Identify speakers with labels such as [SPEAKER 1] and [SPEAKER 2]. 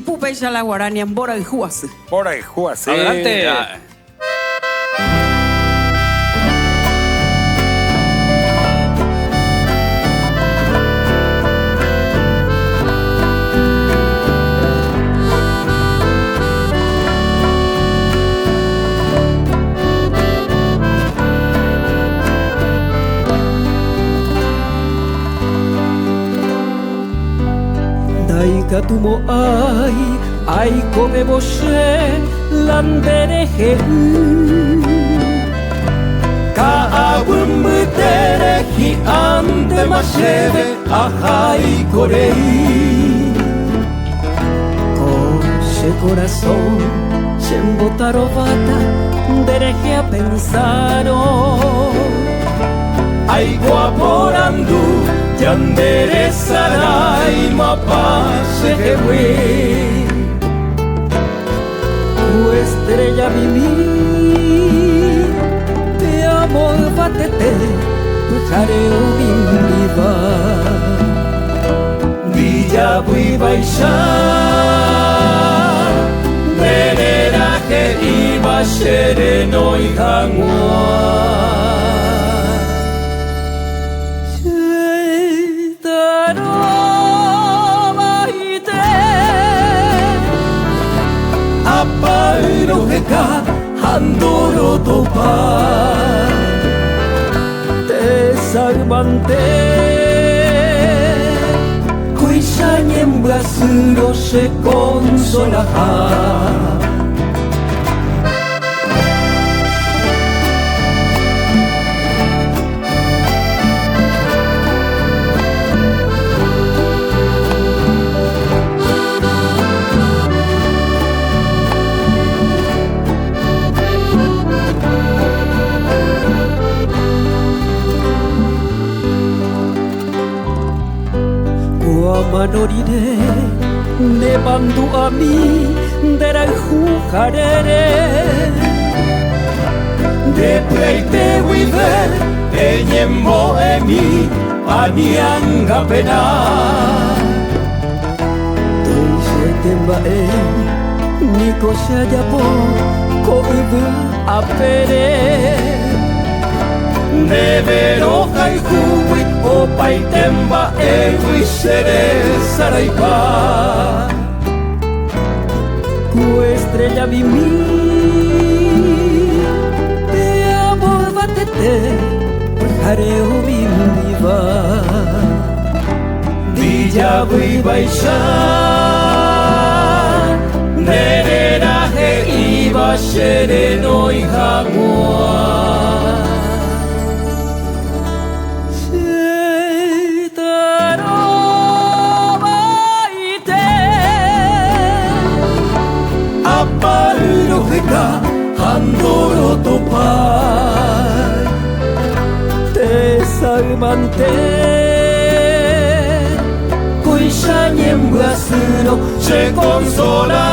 [SPEAKER 1] Pupecha la guarania en Bora y Juase.
[SPEAKER 2] Bora y Juase.
[SPEAKER 3] Adelante.
[SPEAKER 4] Daikatu mo ai kobe boshe landere heu Kaabun mutere hi ante mashebe ahai korei Koshe corazón shembotaro bata dereje a pensaro Aigo aporandu Yandere sarai mapase hewe Tu estrella mimi Te amo batete Pujareo bimbiva Villa bui baisha Nerera que iba sereno y hangua Handoro topa Te salvante Kuisha en brasuro se consola Manorine nevando a mí de la jujarere de pleite wiver enyembo emi anianga pena Teise temba niko shayapo koibu apere Nevero haihui opai temba eguisere saraipa Tu estrella mimi Te amo batete Jareo bimbiva Villa bui baisha Nerera he iba sereno y hagua Handoro topai Te salvante Kuisha en brasuro se consola